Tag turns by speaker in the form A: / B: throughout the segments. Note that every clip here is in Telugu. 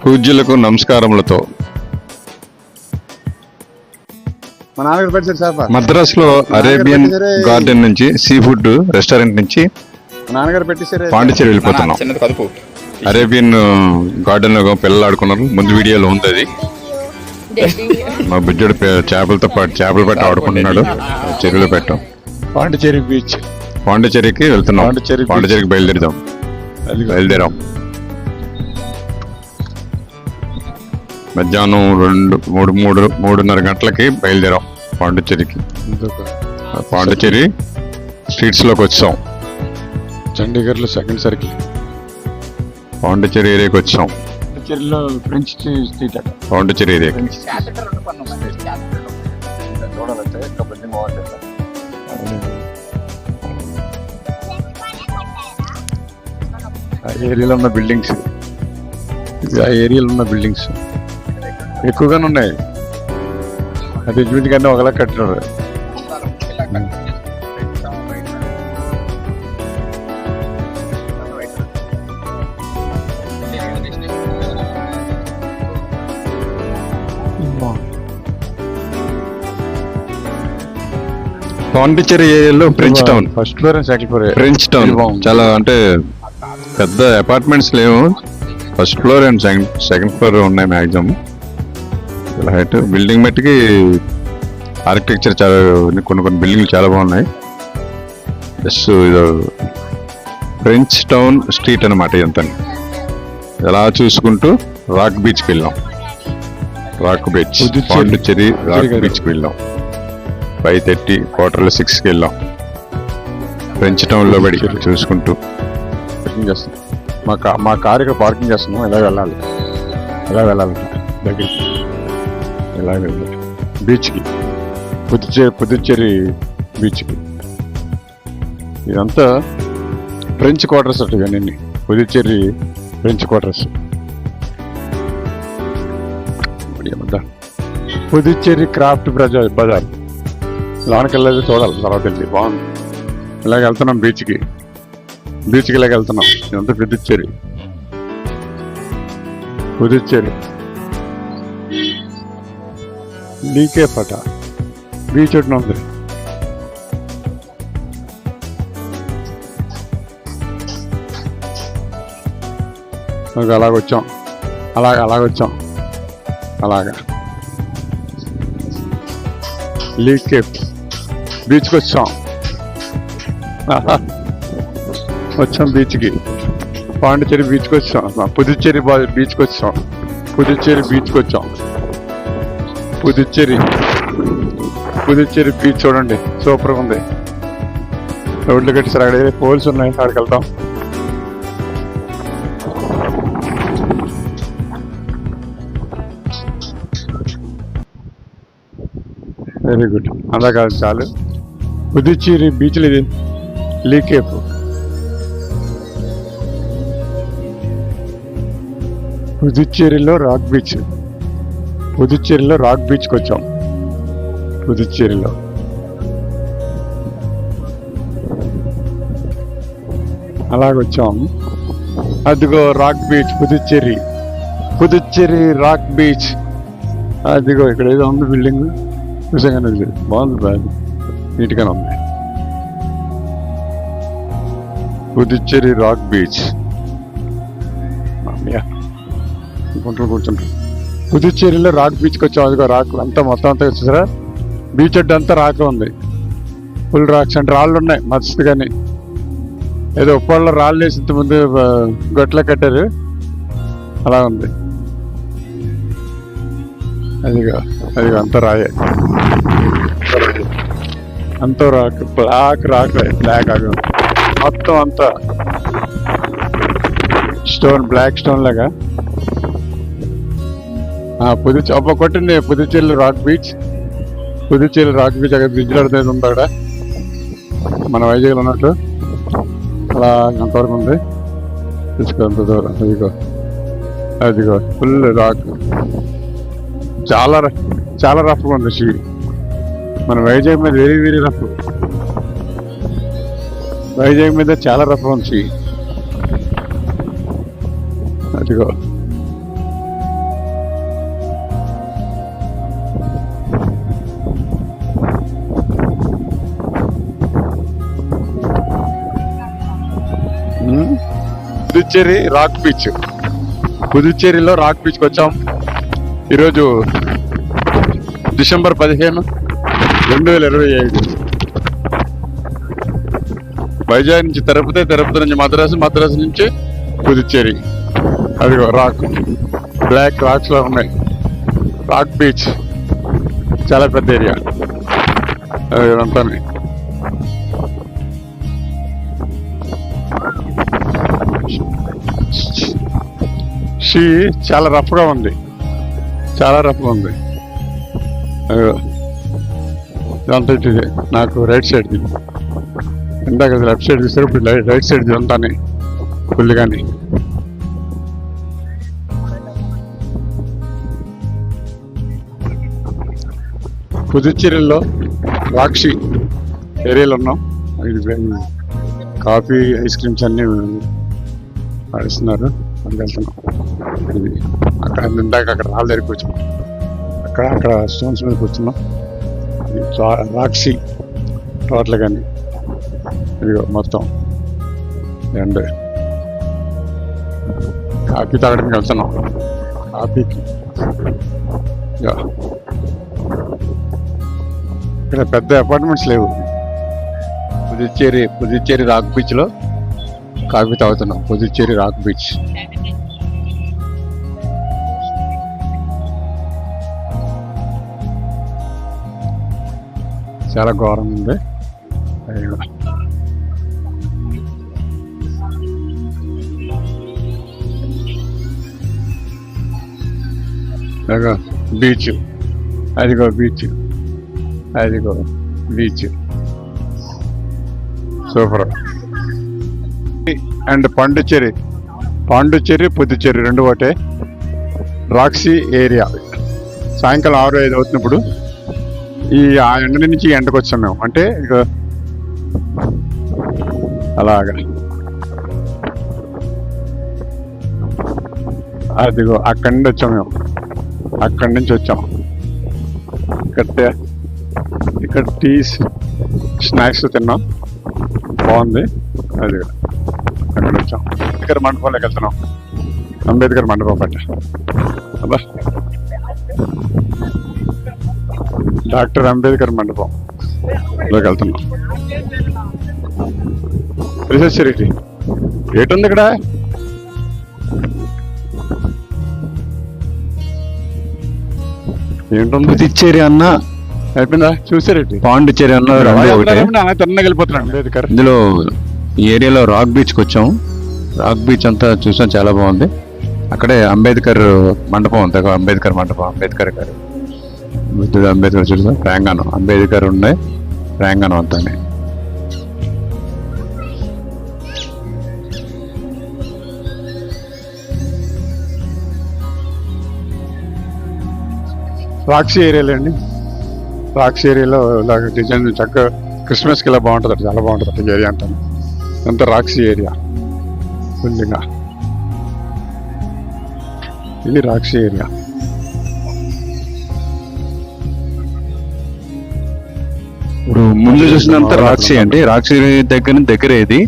A: పూజ్యులకు నమస్కారములతో మద్రాసులో అరేబియన్ గార్డెన్ నుంచి సీ ఫుడ్ రెస్టారెంట్ నుంచి పాండిచేరి వెళ్ళిపోతున్నాం. అరేబియన్ గార్డెన్ లో పిల్లలు ఆడుకున్నారు, ముందు వీడియోలో ఉంది అది. మా బుజ్జుడు చేపలతో పాటు చేపలు పెట్టి ఆడుకుంటున్నాడు చెరువులో పెట్టాం.
B: పాండిచేరి బీచ్,
A: పాండిచేరికి వెళ్తున్నాం. పాండిచేరికి బయలుదేరాం. మధ్యాహ్నం 3:30 గంటలకి బయలుదేరాం పాండిచేరికి. పాండిచేరి స్ట్రీట్స్ లోకి వచ్చాం.
B: చండీగఢ్ లో సెకండ్ సర్కిల్
A: పాండిచేరి ఏరియాకి వచ్చాం.
B: పాండిచేరిలో ఫ్రెంచ్ స్ట్రీట్ అట.
A: పాండిచేరి ఏరియాకి
B: ఆ ఏరియాలో ఉన్న బిల్డింగ్స్, ఆ ఏరియాలో ఉన్న బిల్డింగ్స్ ఎక్కువగానే ఉన్నాయి. అది చూసి కన్నా ఒకలా కట్టినారు.
A: పాండిచేరి ఏరియాలో French town,
B: first floor and second floor.
A: French town చాలా అంటే పెద్ద అపార్ట్మెంట్స్ లేవు. First floor and second floor ఉన్నాయి మ్యాక్సిమం. హైట్ బిల్డింగ్ మట్టికి ఆర్కిటెక్చర్ చాలా, కొన్ని బిల్డింగ్లు చాలా బాగున్నాయి. జస్ట్ ఇది ఫ్రెంచ్ టౌన్ స్ట్రీట్ అనమాట. ఇదంతా ఎలా చూసుకుంటూ రాక్ బీచ్కి వెళ్ళాం. రాక్ బీచ్, పాండిచేరి రాక్ బీచ్కి వెళ్ళాం. 5:30 క్వార్టర్లో 6కి వెళ్ళాం. ఫ్రెంచ్ టౌన్లో పడి చూసుకుంటూ
B: పార్కింగ్ చేస్తాం. మా కార్ ఇక్కడ పార్కింగ్ చేస్తున్నాం. ఎలా వెళ్ళాలి దగ్గరికి, ఎలా వెళ్ళాలి బీచ్కి, పుదుచ్చేరి బీచ్కి. ఇదంతా ఫ్రెంచ్ క్వార్టర్స్ అట్టుగా నిన్న Puducherry French quarters. Puducherry craft bazaar లోనికి వెళ్ళేది చూడాలి, తర్వాత వెళ్ళి బాగుంది. ఇలాగ వెళ్తున్నాం బీచ్కి ఇలాగ వెళ్తున్నాం. ఇదంతా పుదుచ్చేరి లీకే పట బీచ్ ఒకటి ఉంది. అలాగొచ్చాం అలాగా లీకే బీచ్కి వచ్చాం బీచ్కి. పాండిచేరి బీచ్కి వచ్చాం. పుదుచ్చేరి బీచ్కి వచ్చాం. పుదుచ్చేరి బీచ్ చూడండి, సూపర్గా ఉంది. రోడ్లు కట్టేసారు, అక్కడ పోల్స్ ఉన్నాయి, అక్కడికి వెళ్తాం. Very good. అలా కాదు చాలు. పుదుచ్చేరి బీచ్లు ఇది లీకేప్. పుదుచ్చేరిలో రాక్ బీచ్కి వచ్చాం. పుదుచ్చేరిలో అలాగొచ్చాం. అదిగో rock beach, Puducherry rock beach. అదిగో ఇక్కడ ఏదో ఉంది బిల్డింగ్, చూసాగానే బాగుంది, నీట్గానే ఉంది. Puducherry rock beach. కూర్చుంటాం. పుదుచ్చేరిలో రాక్ బీచ్కి వచ్చాం. అదిగో రాక్ అంతా మొత్తం అంతా వచ్చేసారా, బీచ్ అడ్డు అంతా రాక్ ఉంది. ఫుల్ రాక్స్ అంటే రాళ్ళు ఉన్నాయి మస్తు. కానీ ఏదో ఉప్పాళ్ళలో రాళ్ళు వేసి ఇంతకుముందు గొట్ల కట్టారు, అలా ఉంది. అదిగో అంతా రాయే, అంతా రాక్, బ్లాక్ ఆగు మొత్తం అంతా స్టోన్, బ్లాక్ స్టోన్ లాగా. కొట్టింది పుదుచ్చేరి రాక్ బీచ్. అక్కడ బ్రిడ్జ్ ఆడుతుంది ఉంది అక్కడ, మన వైజాగ్లో ఉన్నట్టు. అలా అంతవరకు ఉంది, తీసుకో అంత దూరం. అదిగో ఫుల్ రాక్, చాలా రఫ్గా ఉంది. మన వైజాగ్ మీద వెరీ రఫ్. వైజాగ్ మీద చాలా రఫ్ ఉంది. అదిగో పుదుచ్చేరి రాక్ బీచ్. పుదుచ్చేరిలో రాక్ బీచ్కి వచ్చాం. ఈరోజు డిసెంబర్ 15, 2025. వైజాగ్ నుంచి తిరుపతి, తిరుపతి నుంచి మద్రాసు, మద్రాసు నుంచి పుదుచ్చేరి. అదిగో రాక్, బ్లాక్ రాక్స్ లో ఉన్నాయి. రాక్ బీచ్ చాలా పెద్ద ఏరియా ఇదంతా. షీ చాలా రఫ్గా ఉంది, చాలా రఫ్గా ఉంది. ఇదంతా ఇటు నాకు రైట్ సైడ్ ది, ఇందాక లెఫ్ట్ సైడ్ తీస్తారు, ఇప్పుడు రైట్ సైడ్ ఇదంతానే ఫుల్ కానీ. పుదుచ్చేరిలో రాక్షి ఏరియాలో ఉన్నాం. ఇది కాఫీ, ఐస్ క్రీమ్స్ అన్నీ ఆడిస్తున్నారు. అక్కడికి వెళ్తున్నాం. ఇది అక్కడ ఇందాక అక్కడ రాళ్ళ దగ్గరికి వచ్చాం, అక్కడ స్టోన్స్ మీద కూర్చున్నాం. రాక్షి టోటల్ కానీ ఇదిగో మొత్తం. అండ్ కాఫీ తాగడానికి వెళ్తున్నాం. కాఫీకి ఇక్కడ పెద్ద అపార్ట్మెంట్స్ లేవు. పుదుచ్చేరి రాక్ బీచ్ లో కాఫీ తాగుతున్నాం. Puducherry rock beach. చాలా ఘోరంగా ఉంది. బీచ్, అదిగో బీచ్, అదిగో beach. Super. And Pondicherry Puducherry రెండు ఒకటే. Roxy area. సాయంకాలం 6-5 అవుతున్నప్పుడు ఆ ఎండ నుంచి ఈ ఎండకు వచ్చాం మేము. అంటే ఇక అలాగా అదిగో అక్కడి నుండి వచ్చాం మేము. అక్కడి నుంచి వచ్చాం. ఇక్కడ టీ స్నాక్స్ తిన్నాం, బాగుంది. అది అక్కడ వచ్చాం. అంబేద్కర్ మండపంలోకి వెళ్తున్నాం. అంబేద్కర్ మండపం పట్ట అబ్బా, డాక్టర్ అంబేద్కర్ మండపం లోకి వెళ్తున్నాం. రీసెర్చ్ ఏటుంది ఇక్కడ? ఏంటుంది?
C: పుదుచ్చేరి అన్న
B: అయిపోయిందా? చూసారేంటి?
C: పాండుచ్చేరి అన్న
B: తిన్నగా వెళ్ళిపోతున్నాడు అంబేద్కర్.
C: ఇందులో ఈ ఏరియాలో రాక్ బీచ్కి వచ్చాం. రాక్ బీచ్ అంతా చూసాం, చాలా బాగుంది. అక్కడే అంబేద్కర్ మండపం ఉంది. అంబేద్కర్ మండపం, అంబేద్కర్ గారు, బుద్ధుడు అంబేద్కర్ చూసాం. ప్రాంగణం అంబేద్కర్ ఉన్నాయి, ప్రాంగణం అంతానే.
B: రాక్షి ఏరియాలో అండి. రాక్షి ఏరియాలో ఇలాగ డిజైన్ చక్కగా క్రిస్మస్కి ఇలా బాగుంటుంది. చాలా బాగుంటుంది ఏరియా అంతా. అంతా రాక్షి ఏరియా ఫుల్గా. ఇది రాక్షి ఏరియా.
C: ఇప్పుడు ముందు చూసినంత రాక్షి అంటే రాక్షి దగ్గర ఇది.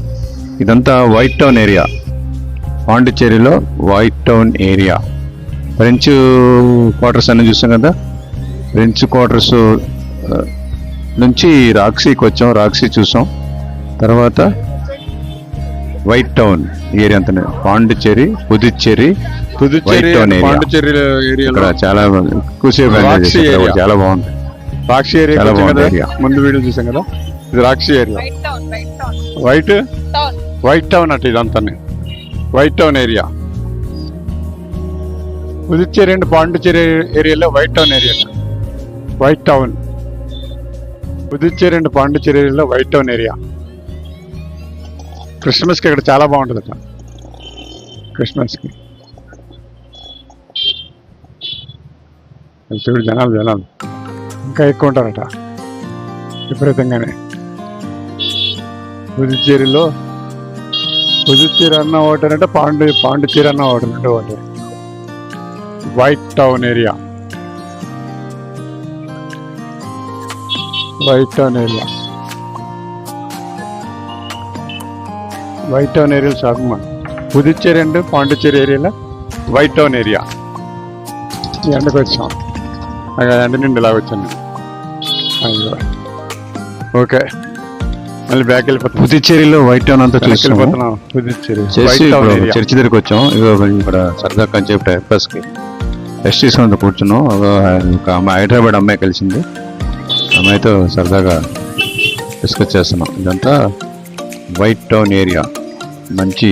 C: ఇదంతా వైట్ టౌన్ ఏరియా. పాండిచ్చేరిలో white town area. French quarters అన్ని చూసాం కదా. ఫ్రెంచ్ క్వార్టర్స్ నుంచి రాక్షికి వచ్చాం. రాక్షి చూసాం. తర్వాత వైట్ టౌన్ ఏరియా అంతా. Pondicherry, Puducherry, white town area.
B: Pondicherry ఏరియాలో
C: చాలా చాలా బాగుంది.
B: రాక్షి ఏరియా ముందు వీడియో చూసాం కదా. ఇది రాక్షి ఏరియా. వైట్ టౌన్ అంటే ఇదంతా white town area. Puducherry and Pondicherry ఏరియాలో white town area. White town. Puducherry and Pondicherry ఏరియాలో వైట్ టౌన్ ఏరియా. క్రిస్మస్కి ఇక్కడ చాలా బాగుంటుందట. క్రిస్మస్కి చూడు, జనాలు ఇంకా ఎక్కువ ఉంటారట విపరీతంగానే. పుదుచ్చేరి అన్న ఒకటి అంటే పాండిచ్చేరి అన్న ఒకటి అంటే ఒకటి. White town area. White town area. White town area shopping mall. Puducherry and Pondicherry ఏరియాలో వైట్ టౌన్ ఏరియా ఈ ఎండకు వచ్చాం. ఎండ నుండి ఇలా వచ్చాను. అయ్యో ఓకే, మళ్ళీ బ్యాక్ వెళ్ళిపోతాం.
C: పుదుచ్చేరిలో వైట్ టౌన్ అంతా చూసి
B: వెళ్ళిపోతున్నాం. పుదుచ్చేరి
C: చేసి
B: వైట్ టౌన్
C: ఇప్పుడు
B: ఏరియా.
C: చర్చి దగ్గరికి వచ్చాం. ఇగో ఇక్కడ సరదా కొంచెం టైంపాస్కి రెస్ట్ తీసుకుంటూ కూర్చున్నాం. ఒక అమ్మాయి, హైదరాబాద్ అమ్మాయి కలిసింది. అమ్మాయితో సరదాగా డిస్కస్ చేస్తున్నాం. ఇదంతా వైట్ టౌన్ ఏరియా. మంచి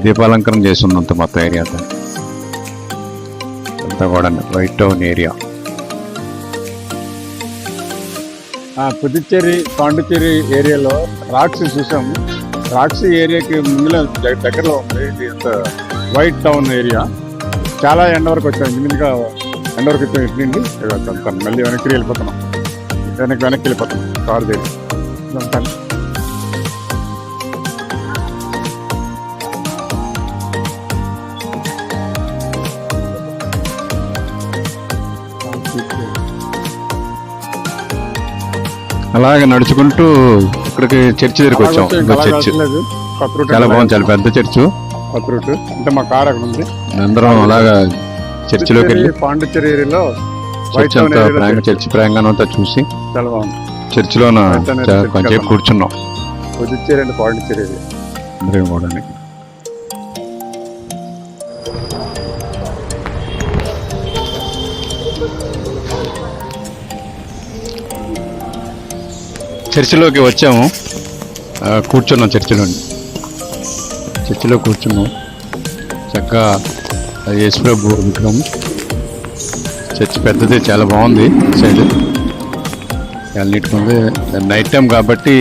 C: దీపాలంకరణ చేస్తున్నంత మొత్తం ఏరియా అంతా కూడా white town area.
B: Puducherry Pondicherry ఏరియాలో రాక్స్ చూసాము. రాక్స్ ఏరియాకి ముందులో దగ్గరలో ఉంది ఇది వైట్ టౌన్ ఏరియా. చాలా ఎండ వరకు వచ్చాం. ఇంచుమించుగా ఎండ వరకు వచ్చాం. ఇటు నుండి మళ్ళీ వెనక్కి వెళ్ళిపోతున్నాం. వెనక్కి వెళ్ళిపోతున్నాం కారు దగ్గర.
C: అలాగే నడుచుకుంటూ ఇక్కడికి చర్చి దగ్గరికి వచ్చాం. ఇంకో చర్చ్ చాలా బాగుంది, చాలా పెద్ద చర్చ్.
B: కొత్త రూట్ అంటే మా కార్ అక్కడ ఉంది.
C: అందరం అలాగా చర్చిలోకి వెళ్ళి
B: పాండిచ్చేరి ఏరియాలో వైట్
C: చర్చ్
B: టౌన్
C: అంతా
B: ఏరియాలో
C: చర్చి ప్రాంగణం అంతా చూసి
B: చాలా బాగుంది.
C: చర్చిలోన కొంచెం కూర్చున్నాం.
B: Puducherry and Pondicherry area.
C: అందరం కూడా చర్చిలోకి వచ్చాము. కూర్చున్నాం. చర్చిలో కూర్చున్నాం. చక్కగా యేసుప్రభు విగ్రహం. చర్చి పెద్దది, చాలా బాగుంది. సైడ్ చాలా నీట్గా ఉంది. నైట్ టైం కాబట్టి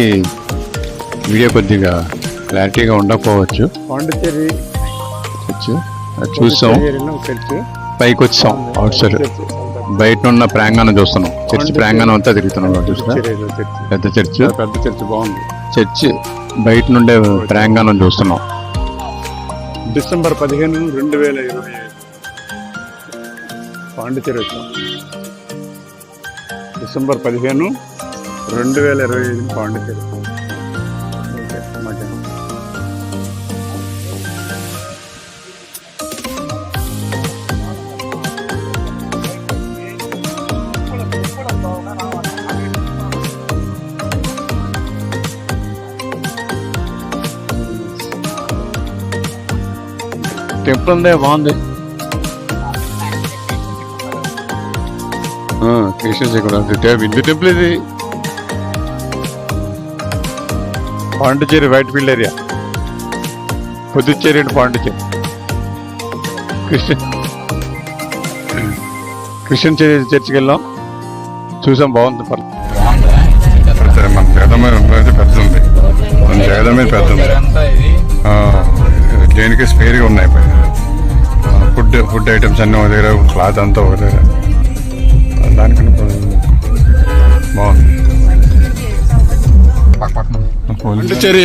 C: వీడియో కొద్దిగా క్లారిటీగా ఉండకపోవచ్చు.
B: పాండిచ్చేరి
C: చర్చ్ చూసాం.
B: ఏరియాలో చర్చ్
C: పైకి వచ్చాం. అవుట్ సైడ్ బయట ఉన్న ప్రాంగణం చూస్తున్నాం. చర్చి ప్రాంగణం అంతా తిరుగుతున్నాం. చూస్తున్నా పెద్ద చర్చ్.
B: పెద్ద చర్చ్ బాగుంది.
C: చర్చి బయట నుండే ప్రాంగణం చూస్తున్నాం.
B: డిసెంబర్ 15, 2025 పాండిచ్చేరి వచ్చాం. డిసెంబర్ 15, 2025 పాండిచ్చేరి. ఓకే, మధ్యాహ్నం.
C: టెంపుల్ ఉందే, బాగుంది. క్రిస్టియన్స్ కూడా హిందూ టెంపుల్ ఇది.
B: Pondicherry white field area. Puducherry and Pondicherry Christian చర్చికి వెళ్ళాం. చూసాం, బాగుంది.
A: మన జగదమ్మ పెద్ద ఉంది. మన జగదమ్మ పెద్ద ఉంది. దేనికి స్పేర్గా ఉన్నాయి. ఫుడ్ ఐటమ్స్ అన్నీ ఒక దగ్గర, క్లాత్ అంతా ఒక దగ్గర. దానికన్నా బాగుంది.
B: పాండిచ్చేరి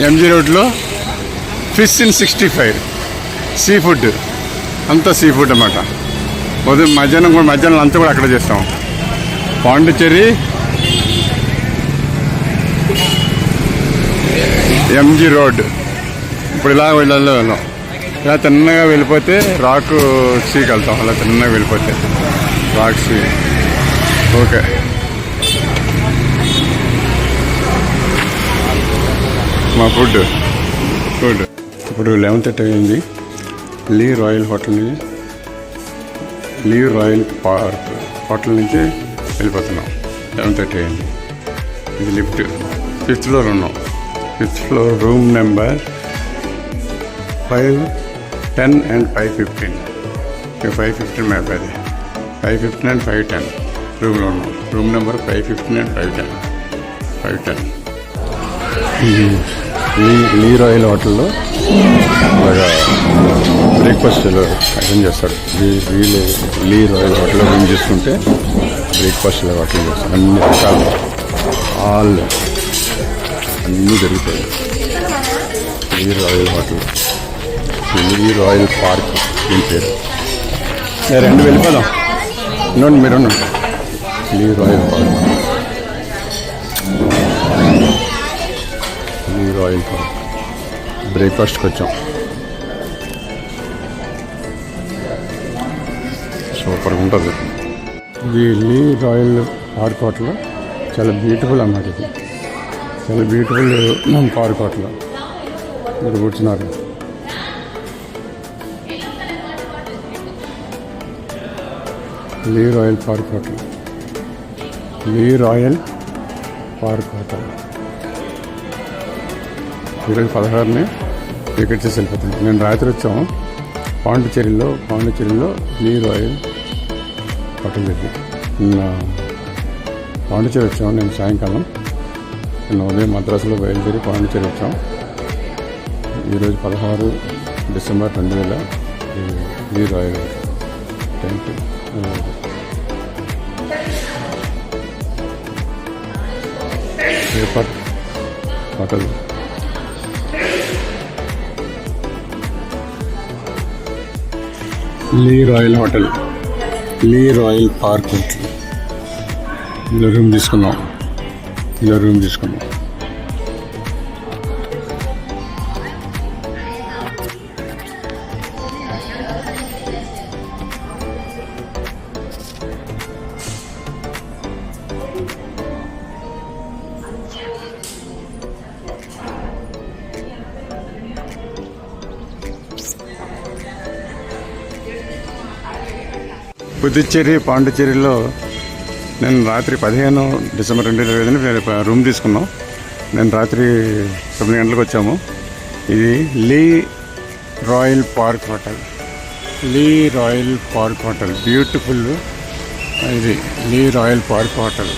B: ఎంజీ రోడ్లో ఫిష్ ఇన్ 65 సీ ఫుడ్. అంతా సీ ఫుడ్ అన్నమాట. ఉదయం మధ్యాహ్నం అంతా కూడా అక్కడ చేస్తాం. Pondicherry MG road. ఇప్పుడు ఇలా వెళ్ళాం. ఇలా తిన్నగా వెళ్ళిపోతే రాక్ సీకి వెళ్తాం. అలా తిన్నగా వెళ్ళిపోతే రాక్ సీ. ఓకే, మా ఫుడ్ ఇప్పుడు 11:30 అయింది. లీ రాయల్ పార్క్ హోటల్ నుంచి వెళ్ళిపోతున్నాం. 11:30 అయింది. ఇది లిఫ్ట్. 5th ఫ్లోర్ ఉన్నాం. 5th floor room number 510 and 515. 515 map అది. 515 and 510 రూమ్లో ఉన్నాం. Room number 515 and 510.
C: Le Royal హోటల్లో
B: అలాగా బ్రేక్ఫాస్ట్ అటెండ్ చేస్తారు.
C: లీ రాయల్ హోటల్లో రూమ్ చేసుకుంటే
B: బ్రేక్ఫాస్ట్ అటెండ్ చేస్తారు. అన్ని రకాలు అన్నీ జరుగుతాయి. Le Royal hotel, Le Royal park దీని పేరు. రెండు వెళ్ళిపోదాం. ఇంకోండి మీరు Le Royal park. Le Royal park బ్రేక్ఫాస్ట్కి వచ్చాం. సూపర్గా ఉంటుంది. ఇది లీ రాయల్ పార్క్ హోటల్, చాలా బ్యూటిఫుల్ అన్నమాట. ఇది చాలా బ్యూటిఫుల్ పార్క్ హోటల్. మీరు కూర్చున్నారు. లీ Royal park hotel, Le Royal park hotel. ఈరోజు 16ని టికెట్ చేసి వెళ్ళిపోతుంది. నేను రాత్రి వచ్చాము పాండిచ్చేరిలో లీ రాయల్ హోటల్ ఇది. నిన్న పాండిచ్చేరి వచ్చాము. నేను సాయంకాలం నిన్న ఉదయం మద్రాసులో బయలుదేరి పాండిచ్చేరి వచ్చాం. ఈరోజు 16 December 2000 Le Royal thank you. Paper hotel. Le Royal hotel, Le Royal park hotel. ఇలా రూమ్ తీసుకున్నాం. పుదుచ్చేరి పాండిచ్చేరిలో నేను రాత్రి 15 డిసెంబర్ 2025 రూమ్ తీసుకున్నాం. నేను రాత్రి 9 గంటలకు వచ్చాము. ఇది Le Royal park hotel, Le Royal park hotel. Beautiful. ఇది Le Royal park hotel,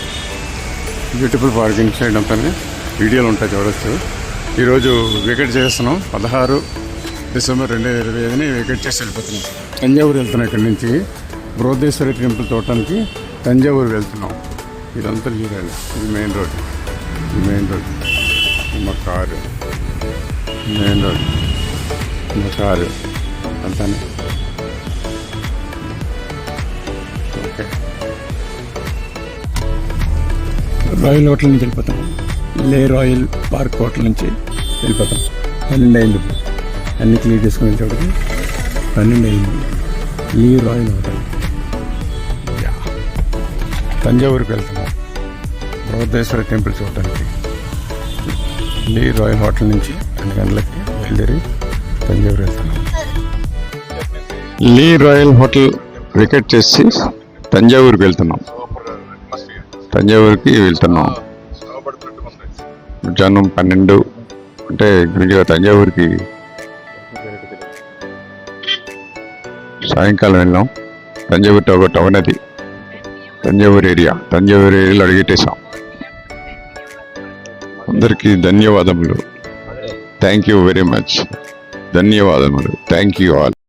B: beautiful park. Inside అంతా వీడియోలు ఉంటాయి, చూడవచ్చు. ఈరోజు వికెట్ చేస్తున్నాం. 16 డిసెంబర్ 2025 వికెట్ చేసి వెళ్ళిపోతున్నాం. తంజావూరు వెళ్తున్నాం. ఇక్కడి నుంచి బృహదేశ్వరి టెంపుల్ చూడటానికి తంజావూరు వెళ్తున్నాం. ఇదంతా లీ రాయల్. ఇది మెయిన్ రోడ్. మా కారు మెయిన్ రోడ్, మా కారు అంతానే. ఓకే, రాయల్ హోటల్ నుంచి వెళ్ళిపోతాం. లే రాయల్ పార్క్ హోటల్ నుంచి వెళ్ళిపోతాం. 12 అయింది. అన్ని క్లియర్ చేసుకుని వెళ్ళేటప్పటికి 12 అయింది. లీ రాయల్ హోటల్. తంజావూరుకి వెళ్తున్నాం బృహదేశ్వరి టెంపుల్ చూడటానికి. లీ రాయల్ హోటల్ నుంచి 2 గంటలకి బయలుదేరి తంజావూరు వెళ్తున్నాం.
A: లీ రాయల్ హోటల్ వికెట్ చేసి తంజావూరుకి వెళ్తున్నాం. మధ్యాహ్నం 12 అంటే గురించి తంజావూరుకి సాయంకాలం వెళ్ళాం. తంజావూరు ఒక టౌన్ అది. తంజావూరు ఏరియాలో అడిగేటేసాం. అందరికీ ధన్యవాదములు. Thank you very much. ధన్యవాదములు. Thank you all.